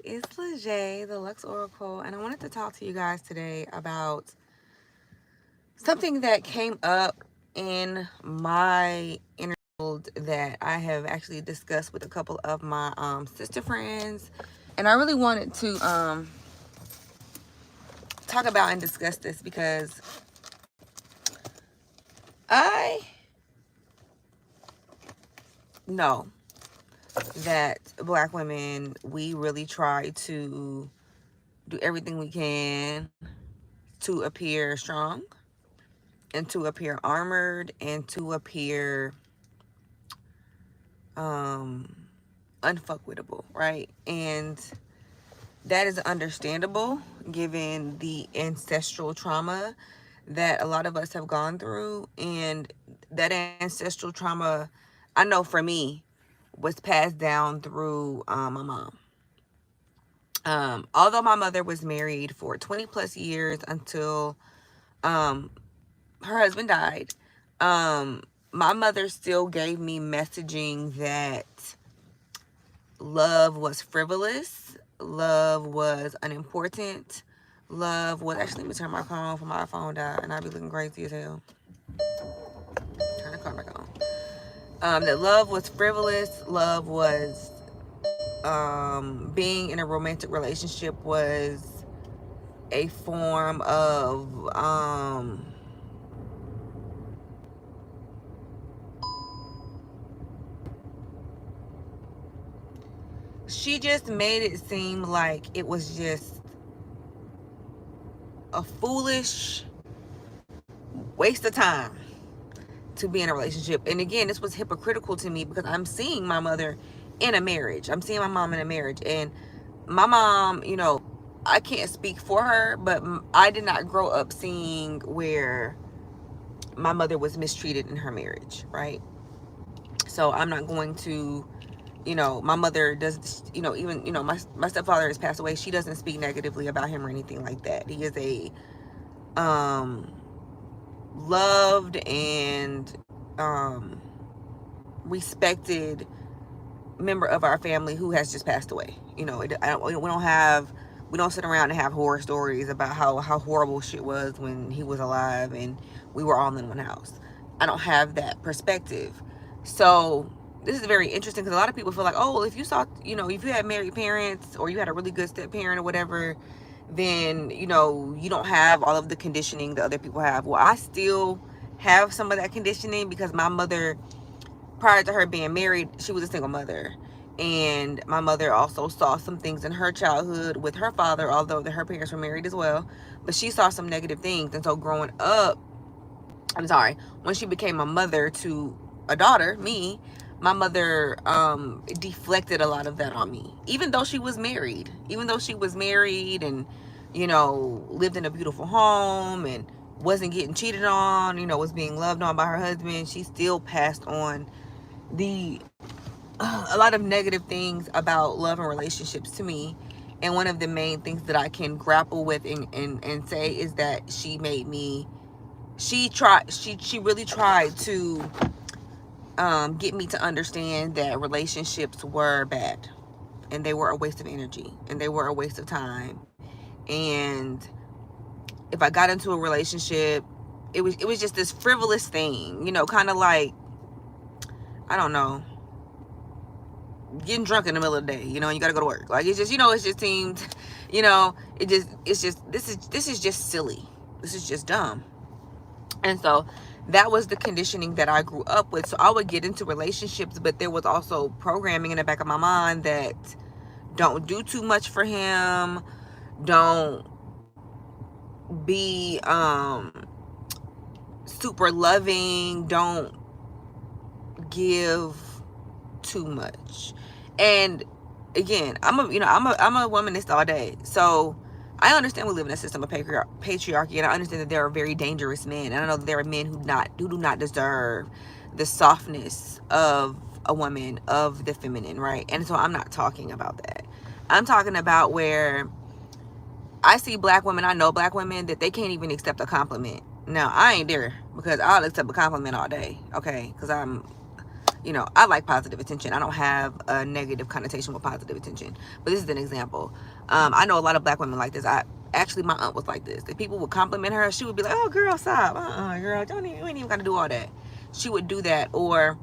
it's Lejay, the Lux Oracle, and I wanted to talk to you guys today about something that came up in my inner world that I have actually discussed with a couple of my sister friends, and I really wanted to talk about and discuss this because I know that Black women, we really try to do everything we can to appear strong and to appear armored and to appear um unfuckwittable, right? And that is understandable given the ancestral trauma that a lot of us have gone through. And that ancestral trauma, I know for me, was passed down through my mom. Although my mother was married for 20 plus years until um, her husband died, um, my mother still gave me messaging that love was frivolous, love was unimportant, love was actually, let me turn my phone off, my phone died and I'd be looking crazy as hell. Turn the car back on. That love was frivolous, love was being in a romantic relationship was a form of she just made it seem like it was just a foolish waste of time to be in a relationship. And again, this was hypocritical to me because I'm seeing my mother in a marriage. I'm seeing my mom in a marriage. And my mom, I can't speak for her, but I did not grow up seeing where my mother was mistreated in her marriage, right? So I'm not going to, my mother does, even, my stepfather has passed away. She doesn't speak negatively about him or anything like that. He is a um loved and respected member of our family who has just passed away. We don't sit around and have horror stories about how horrible shit was when he was alive and we were all in one house. I don't have that perspective. So this is very interesting because a lot of people feel like, oh, if you saw, if you had married parents or you had a really good step parent or whatever, then, you don't have all of the conditioning that other people have. Well, I still have some of that conditioning because my mother, prior to her being married, she was a single mother. And my mother also saw some things in her childhood with her father, although her parents were married as well. But she saw some negative things. And so growing up, when she became a mother to a daughter, me, my mother deflected a lot of that on me. Even though she was married and, lived in a beautiful home and wasn't getting cheated on, was being loved on by her husband, she still passed on the a lot of negative things about love and relationships to me. And one of the main things that I can grapple with and say is that she made me, she really tried to get me to understand that relationships were bad and they were a waste of energy and they were a waste of time. And if I got into a relationship, it was just this frivolous thing, kind of like, I don't know, getting drunk in the middle of the day, and you got to go to work. Like, it's just, it just seemed, this is just silly. This is just dumb. And so that was the conditioning that I grew up with. So I would get into relationships, but there was also programming in the back of my mind that don't do too much for him. Don't be super loving. Don't give too much. And again, I'm a womanist all day. So I understand we live in a system of patriarchy, and I understand that there are very dangerous men, and I know that there are men who do not deserve the softness of a woman, of the feminine, right? And so I'm not talking about that. I'm talking about where I see black women, I know black women, that they can't even accept a compliment. Now, I ain't there because I'll accept a compliment all day, okay? Because You know, I like positive attention. I don't have a negative connotation with positive attention. But this is an example. I know a lot of black women like this. Actually, my aunt was like this. If people would compliment her, she would be like, "Oh, girl, stop. Girl, you ain't even got to do all that." She would do that. Or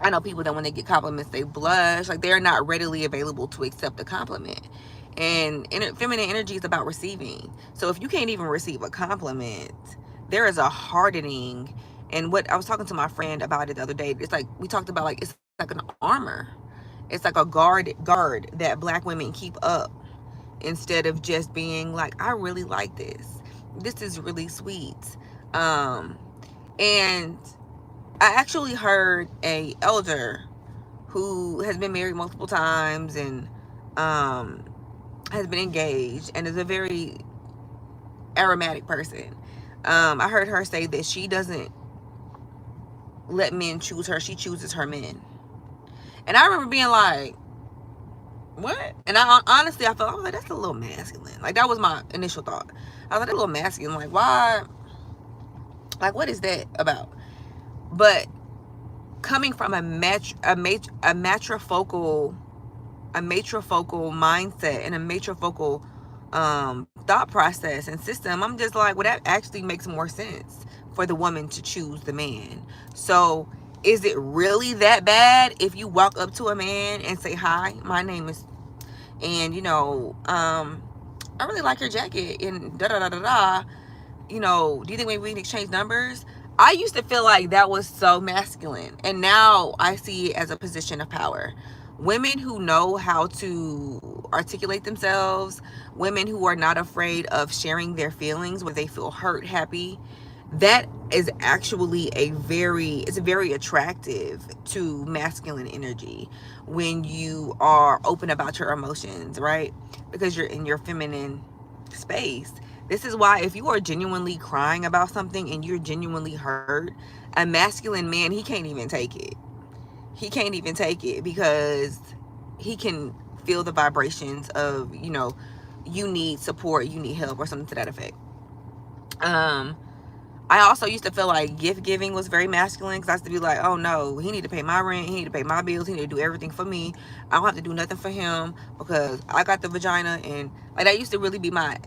I know people that when they get compliments, they blush. Like, they're not readily available to accept a compliment. And feminine energy is about receiving. So if you can't even receive a compliment, there is a hardening. And what I was talking to my friend about it the other day, it's like we talked about, like, it's like an armor. It's like a guard that black women keep up, instead of just being like, I really like this. This is really sweet. And I actually heard a elder who has been married multiple times and um, has been engaged and is a very aromatic person. I heard her say that she doesn't let men choose her; she chooses her men. And I remember being like, "What?" And honestly, I was like, "That's a little masculine." Like, that was my initial thought. I was like, "That's a little masculine. Like, why? Like, what is that about?" But coming from a matrifocal mindset and a matrifocal thought process and system, I'm just like, well, that actually makes more sense for the woman to choose the man. So is it really that bad if you walk up to a man and say, "Hi, my name is," and "I really like your jacket," and da da da da da, "do you think maybe we can exchange numbers?" I used to feel like that was so masculine, and now I see it as a position of power. Women who know how to articulate themselves, women who are not afraid of sharing their feelings, whether they feel hurt, happy, that is actually it's very attractive to masculine energy when you are open about your emotions, right? Because you're in your feminine space. This is why if you are genuinely crying about something and you're genuinely hurt, a masculine man, he can't even take it. He can't even take it because he can feel the vibrations of, you need support, you need help, or something to that effect. I also used to feel like gift giving was very masculine, because I used to be like, "Oh no, he need to pay my rent, he need to pay my bills, he need to do everything for me. I don't have to do nothing for him because I got the vagina." And like, that used to really be my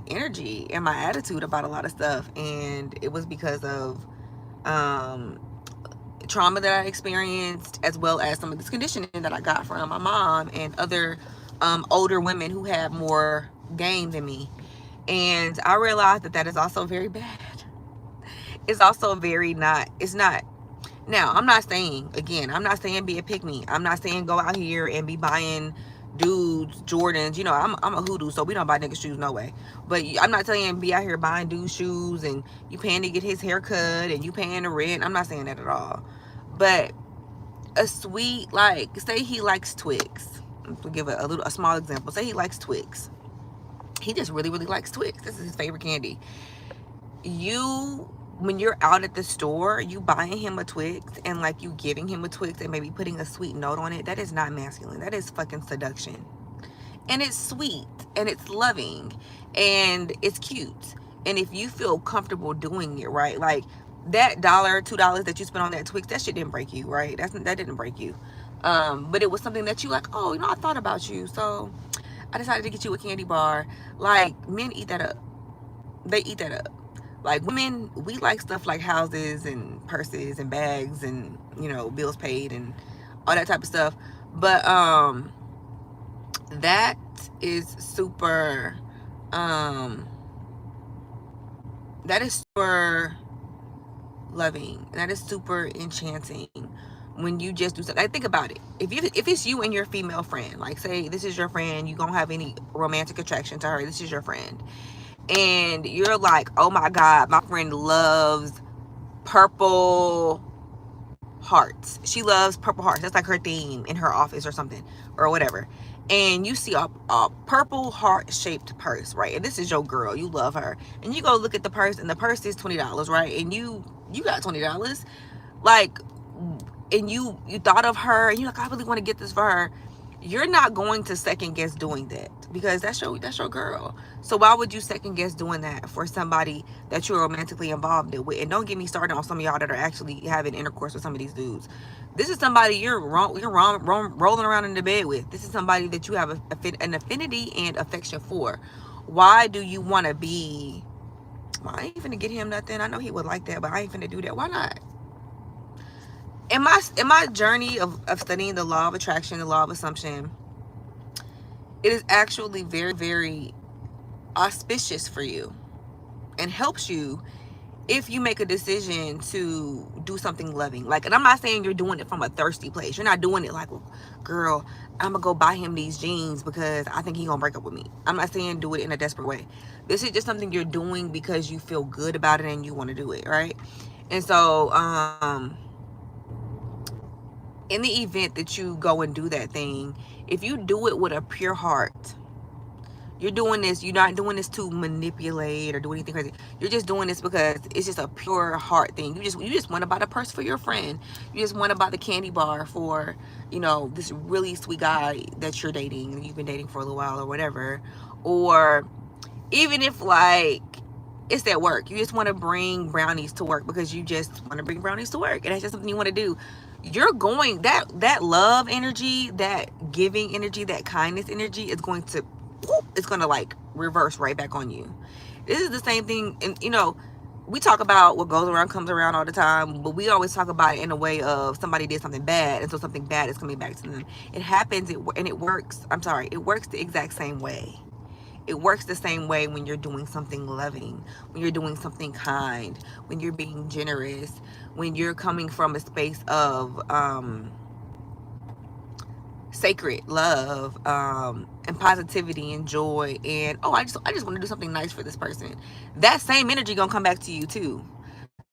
energy and my attitude about a lot of stuff. And it was because of um trauma that I experienced, as well as some of this conditioning that I got from my mom and other older women who had more game than me. And I realized that that is also very bad. It's also very not, it's not. Now, I'm not saying, again, I'm not saying be a pick me. I'm not saying go out here and be buying dudes Jordans. I'm a hoodoo, so we don't buy niggas shoes, no way. But I'm not telling you be out here buying dudes shoes and you paying to get his hair cut and you paying the rent. I'm not saying that at all. But a sweet, like, say he likes Twix. To give a small example. Say he likes Twix. He just really, really likes Twix. This is his favorite candy. When you're out at the store, you buying him a Twix and like you giving him a Twix and maybe putting a sweet note on it, that is not masculine. That is fucking seduction. And it's sweet and it's loving and it's cute. And if you feel comfortable doing it, right? Like, that $2 that you spent on that Twix, that shit didn't break you, right? That didn't break you. But it was something that you like, "Oh, I thought about you, so I decided to get you a candy bar." Like, men eat that up. They eat that up. Like, women, we like stuff like houses and purses and bags and, bills paid and all that type of stuff. But that is super loving. That is super enchanting when you just do something. Like, think about it. If it's you and your female friend, like, say this is your friend, you don't have any romantic attraction to her, this is your friend, and you're like, "Oh my God, my friend loves purple hearts. She loves purple hearts. That's like her theme in her office or something, or whatever." And you see a purple heart-shaped purse, right? And this is your girl. You love her. And you go look at the purse, and the purse is $20, right? And you got $20. Like, and you thought of her, and you're like, "I really want to get this for her." you're not going to second guess doing that, because that's your girl. So why would you second guess doing that for somebody that you're romantically involved with? And don't get me started on some of y'all that are actually having intercourse with some of these dudes. This is somebody rolling around in the bed with. This is somebody that you have an affinity and affection for. Why do you want to be, well, I ain't finna get him nothing, I know he would like that, but I ain't finna do that? Why not? In my journey of studying the law of attraction, the law of assumption, it is actually very, very auspicious for you and helps you if you make a decision to do something loving. Like, and I'm not saying you're doing it from a thirsty place. You're not doing it like, well, girl, I'm gonna go buy him these jeans because I think he gonna break up with me. I'm not saying do it in a desperate way. This is just something you're doing because you feel good about it and you want to do it, right? And so in the event that you go and do that thing, if you do it with a pure heart, you're doing this, you're not doing this to manipulate or do anything crazy. You're just doing this because it's just a pure heart thing. You just want to buy the purse for your friend. You just want to buy the candy bar for, this really sweet guy that you're dating, you've been dating for a little while or whatever. Or even if, like, it's at work, you just want to bring brownies to work because you just want to bring brownies to work, and that's just something you want to do. You're going, that love energy, that giving energy, that kindness energy is going to, it's going to like reverse right back on you. This is the same thing. And we talk about what goes around comes around all the time, but we always talk about it in a way of somebody did something bad, and so something bad is coming back to them. It happens, and it works. It works the exact same way. It works the same way when you're doing something loving, when you're doing something kind, when you're being generous, when you're coming from a space of sacred love, and positivity and joy, and I just want to do something nice for this person. That same energy gonna come back to you too.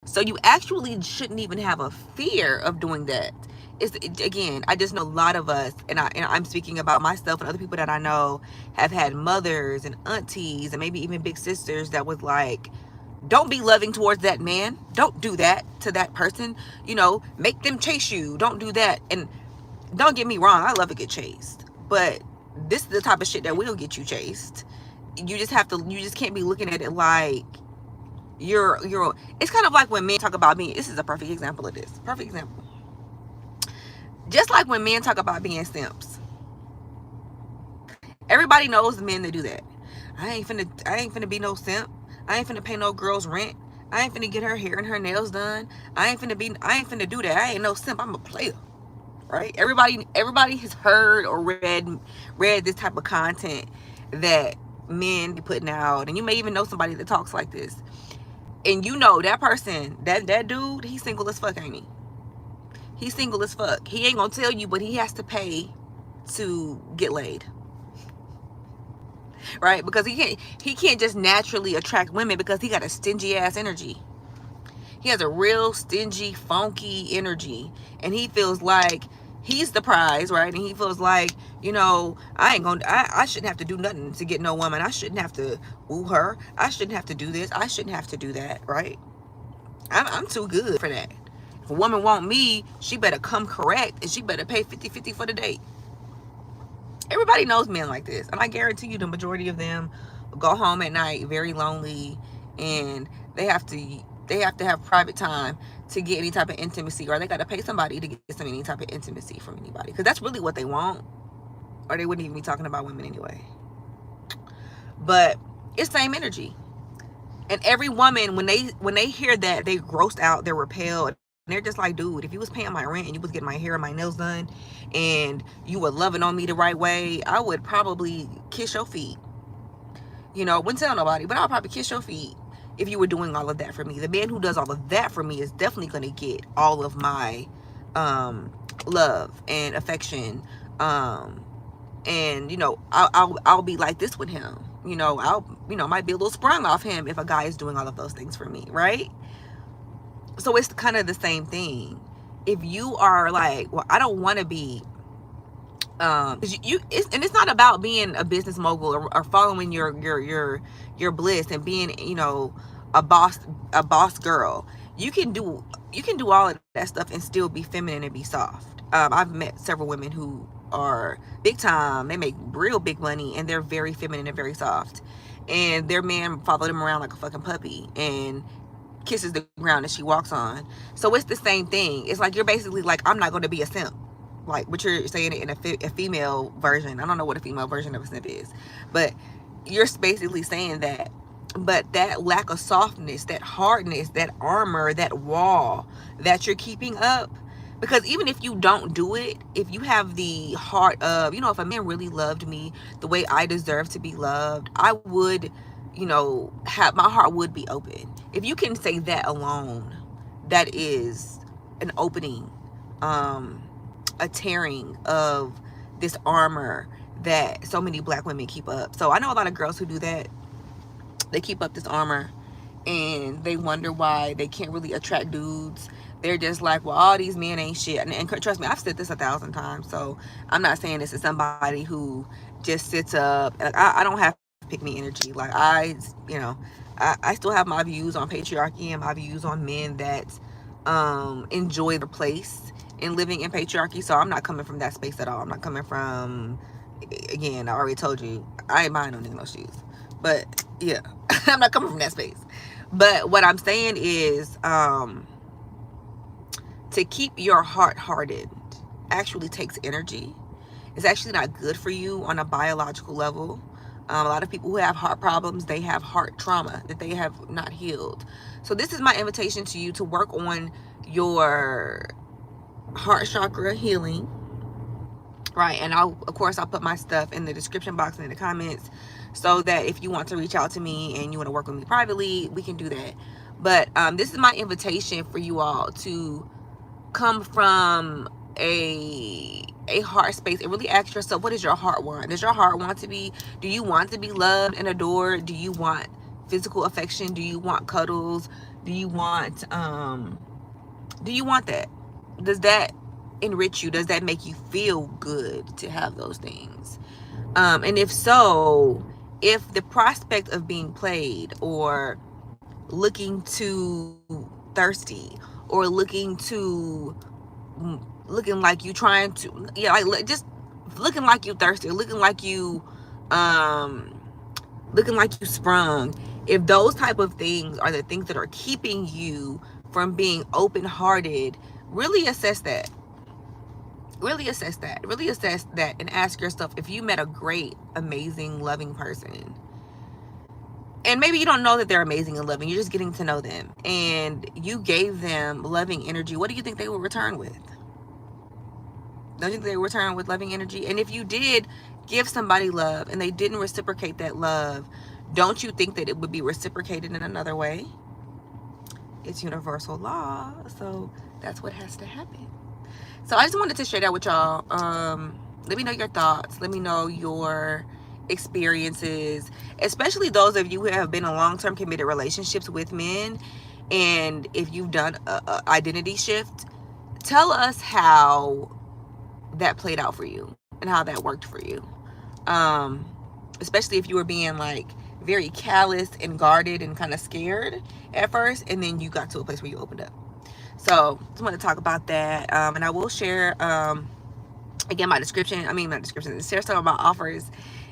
So you actually shouldn't even have a fear of doing that. Again, I just know a lot of us, and I'm speaking about myself and other people that I know, have had mothers and aunties and maybe even big sisters that was like, don't be loving towards that man. Don't do that to that person. Make them chase you. Don't do that. And don't get me wrong, I love to get chased, but this is the type of shit that will get you chased. You just can't be looking at it like you're it's kind of like when men talk about being, this is a perfect example of this. Perfect example. Just like when men talk about being simps. Everybody knows the men that do that. I ain't finna be no simp. I ain't finna pay no girl's rent. I ain't finna get her hair and her nails done. I ain't finna do that. I ain't no simp. I'm a player. Right? Everybody has heard or read this type of content that men be putting out, and you may even know somebody that talks like this. And that person, that dude, he's single as fuck, ain't he? He's single as fuck. He ain't gonna tell you, but he has to pay to get laid. Right? Because he can't just naturally attract women because he got a stingy ass energy. He has a real stingy, funky energy, and he feels like he's the prize, right? And he feels like, I shouldn't have to do nothing to get no woman. I shouldn't have to woo her. I shouldn't have to do this. I shouldn't have to do that, right? I'm too good for that. If a woman want me, she better come correct, and she better pay 50-50 for the date. Everybody knows men like this, and I guarantee you the majority of them go home at night very lonely, and they have to have private time to get any type of intimacy, or they got to pay somebody to get any type of intimacy from anybody, because that's really what they want, or they wouldn't even be talking about women anyway. But it's same energy. And every woman, when they hear that, they grossed out, they're repelled, and they're just like, dude, if you was paying my rent and you was getting my hair and my nails done and you were loving on me the right way, I would probably kiss your feet. Wouldn't tell nobody, but I'll probably kiss your feet if you were doing all of that for me. The man who does all of that for me is definitely going to get all of my love and affection, and I'll be like this with him. Might be a little sprung off him if a guy is doing all of those things for me, right? So it's kind of the same thing. If you are like, well, I don't want to be and it's not about being a business mogul or following your bliss and being a boss girl. You can do all of that stuff and still be feminine and be soft. I've met several women who are big time. They make real big money, and they're very feminine and very soft. And their man follow them around like a fucking puppy and kisses the ground that she walks on. So it's the same thing. It's like you're basically like, I'm not going to be a simp. Like, but you're saying it in a female version. I don't know what a female version of a simp is, but you're basically saying that. But that lack of softness, that hardness, that armor, that wall that you're keeping up, because even if you don't do it, if you have the heart of, you know, if a man really loved me the way I deserve to be loved, I would, you know, have, my heart would be open. If you can say that alone, that is an opening, a tearing of this armor that so many black women keep up. So I know a lot of girls who do that. They keep up this armor and they wonder why they can't really attract dudes. They're just like, well, all these men ain't shit. And trust me, I've said this 1,000 times. So I'm not saying this is somebody who just sits up. Like, I don't have pick me energy. Like, you know, I still have my views on patriarchy and my views on men that enjoy their place in living in patriarchy. So I'm not coming from that space at all. I'm not coming from, again, I already told you, I ain't buying no nigga no shoes. But yeah, I'm not coming from that space. But what I'm saying is, to keep your heart hardened actually takes energy. It's actually not good for you on a biological level. A lot of people who have heart problems, they have heart trauma that they have not healed. So this is my invitation to you to work on your heart chakra healing, right? And of course I'll put my stuff in the description box and in the comments, so that if you want to reach out to me and you want to work with me privately, we can do that. But this is my invitation for you all to come from a heart space and really ask yourself, what does your heart want? Does your heart want to be, do you want to be loved and adored? Do you want physical affection? Do you want cuddles? Do you want that? Does that enrich you? Does that make you feel good to have those things? And if so, if the prospect of being played or looking too thirsty or looking like you trying to, yeah, like just looking like you thirsty, looking like you sprung, if those type of things are the things that are keeping you from being open-hearted, really assess that. Really assess that and ask yourself, if you met a great, amazing, loving person, and maybe you don't know that they're amazing and loving, you're just getting to know them, and you gave them loving energy, what do you think they will return with? Don't you think they will return with loving energy? And if you did give somebody love and they didn't reciprocate that love, don't you think that it would be reciprocated in another way? It's universal law, so that's what has to happen. So I just wanted to share that with y'all. Let me know your thoughts. Let me know your experiences, especially those of you who have been in long-term committed relationships with men. And if you've done a identity shift, tell us how that played out for you and how that worked for you. Especially if you were being like very callous and guarded and kind of scared at first, and then you got to a place where you opened up. So just want to talk about that. And I will share, again, my description, share some of my offers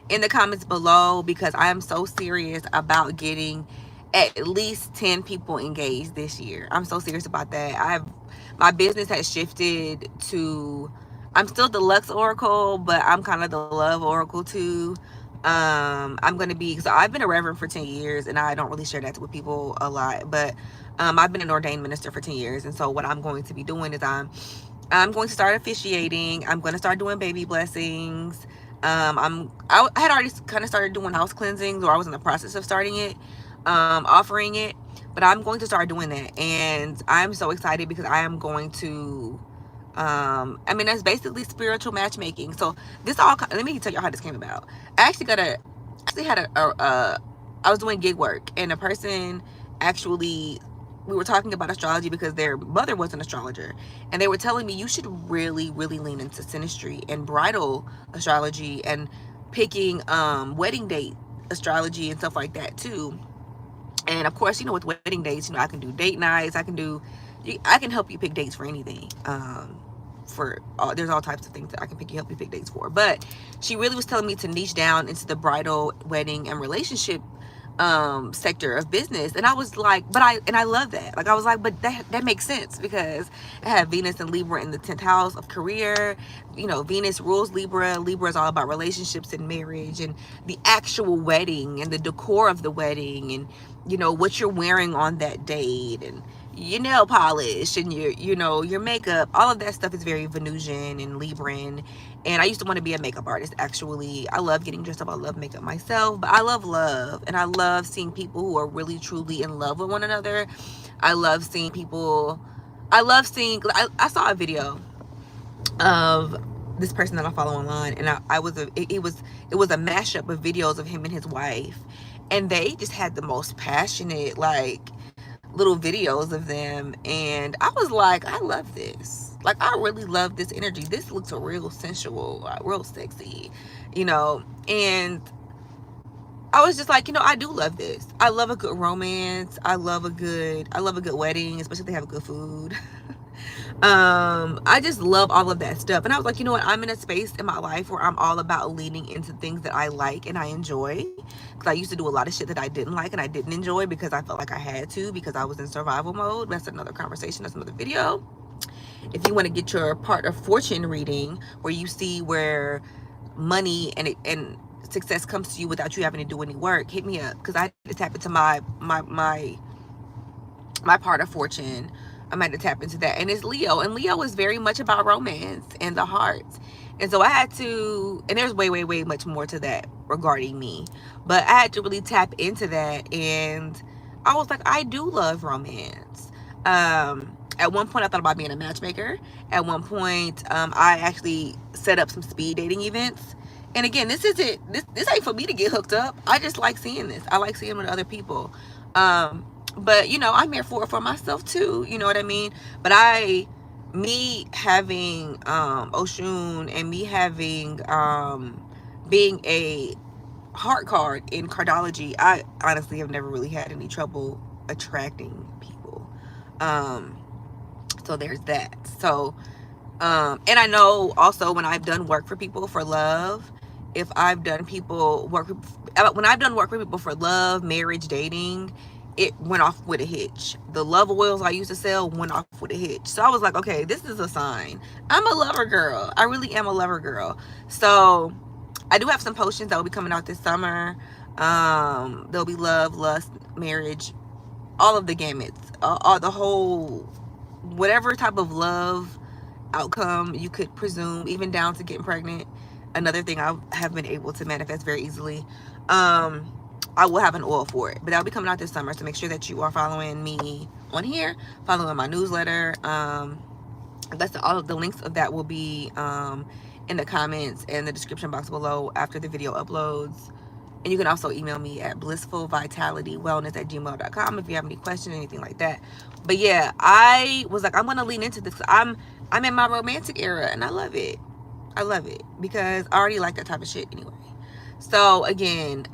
in the comments below, because I am so serious about getting at least 10 people engaged this year. I'm so serious about that. My business has shifted to, I'm still the Lux Oracle, but I'm kind of the Love Oracle too. I'm going to be, so I've been a reverend for 10 years, and I don't really share that with people a lot, but I've been an ordained minister for 10 years. And so what I'm going to be doing is I'm going to start officiating. I'm going to start doing baby blessings. I had already kind of started doing house cleansings, or I was in the process of starting it, offering it, but I'm going to start doing that. And I'm so excited because I am going to, that's basically spiritual matchmaking. So this all, let me tell you how this came about. I was doing gig work, and a person actually, we were talking about astrology because their mother was an astrologer, and they were telling me, you should really, really lean into synastry and bridal astrology and picking wedding date astrology and stuff like that too. And of course, with wedding dates, I can do date nights, I can help you pick dates for anything. for there's all types of things that I can help you pick dates for. But she really was telling me to niche down into the bridal, wedding, and relationship sector of business. And I was like, I love that. Like, I was like, but that makes sense, because I have Venus and Libra in the 10th house of career. You know, Venus rules Libra. Libra is all about relationships and marriage and the actual wedding and the decor of the wedding, and you know what you're wearing on that date, and your nail polish and your makeup. All of that stuff is very Venusian and Libran. And I used to want to be a makeup artist, actually. I love getting dressed up. I love makeup myself. But I love. And I love seeing people who are really, truly in love with one another. I love seeing people. I saw a video of this person that I follow online. And it was a mashup of videos of him and his wife. And they just had the most passionate, like, little videos of them. And I was like, I love this. Like, I really love this energy. This looks real sensual, real sexy, and I was just like, I do love this. I love a good romance. I love a good wedding, especially if they have good food. I just love all of that stuff. And I was like, you know what? I'm in a space in my life where I'm all about leaning into things that I like and I enjoy. Because I used to do a lot of shit that I didn't like and I didn't enjoy because I felt like I had to, because I was in survival mode. That's another conversation. That's another video. If you want to get your part of fortune reading, where you see where money and success comes to you without you having to do any work, hit me up, because I had to tap into my part of fortune. I'm had to tap into that. And it's Leo. And Leo is very much about romance and the heart. And so I had to, and there's way, way, way much more to that regarding me. But I had to really tap into that. And I was like, I do love romance. At one point, I thought about being a matchmaker. At one point, I actually set up some speed dating events. And again, this ain't for me to get hooked up. I just like seeing this. I like seeing it with other people. But I'm here for myself too. You know what I mean? But me having Oshun, and me having being a heart card in cardology, I honestly have never really had any trouble attracting people. So there's that. So and I know also when I've done work for people for love, when I've done work for people for love, marriage, dating, it went off with a hitch. The love oils I used to sell went off with a hitch. So I was like, okay, this is a sign. I'm a lover girl. I really am a lover girl. So I do have some potions that will be coming out this summer. There'll be love, lust, marriage, all of the gamuts, all the whole, whatever type of love outcome you could presume, even down to getting pregnant. Another thing I have been able to manifest very easily. I will have an oil for it, but that'll be coming out this summer. So make sure that you are following me on here, following my newsletter. That's all of the links of that will be in the comments and the description box below after the video uploads. And you can also email me at blissfulvitalitywellness@gmail.com if you have any questions, anything like that. But yeah, I was like, I'm gonna lean into this. I'm in my romantic era, and I love it. I love it because I already like that type of shit anyway. So again,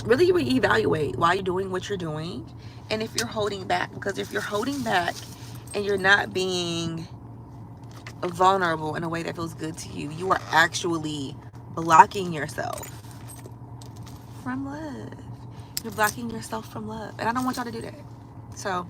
really reevaluate why you're doing what you're doing, and if you're holding back. Because if you're holding back and you're not being vulnerable in a way that feels good to you, you are actually blocking yourself from love. You're blocking yourself from love, and I don't want y'all to do that. So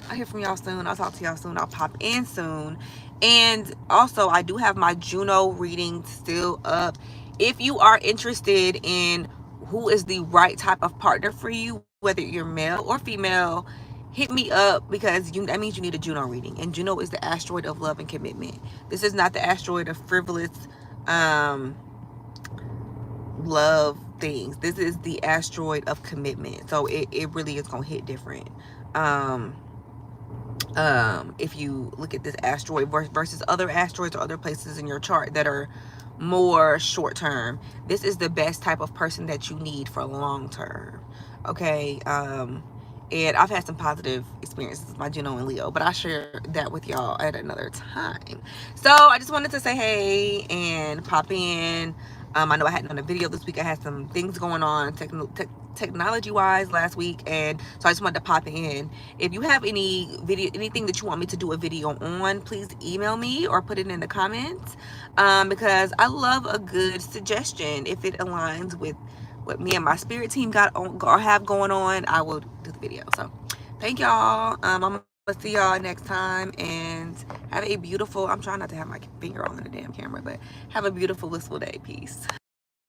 I'll hear from y'all soon. I'll talk to y'all soon. I'll pop in soon. And also, I do have my Juno reading still up. If you are interested in who is the right type of partner for you, whether you're male or female, hit me up, because that means you need a Juno reading. And Juno is the asteroid of love and commitment. This is not the asteroid of frivolous love things. This is the asteroid of commitment. So it really is going to hit different. If you look at this asteroid versus other asteroids or other places in your chart that are more short term, this is the best type of person that you need for long term. Okay. And I've had some positive experiences with my Juno and Leo, but I'll share that with y'all at another time. So I just wanted to say hey and pop in. I know I hadn't done a video this week. I had some things going on technology wise last week, and so I just wanted to pop in. If you have anything that you want me to do a video on, please email me or put it in the comments, because I love a good suggestion. If it aligns with what me and my spirit team got on or have going on, I will do the video. So thank y'all. I'm gonna see y'all next time, and have a beautiful, I'm trying not to have my finger all in the damn camera, but have a beautiful blissful day. Peace.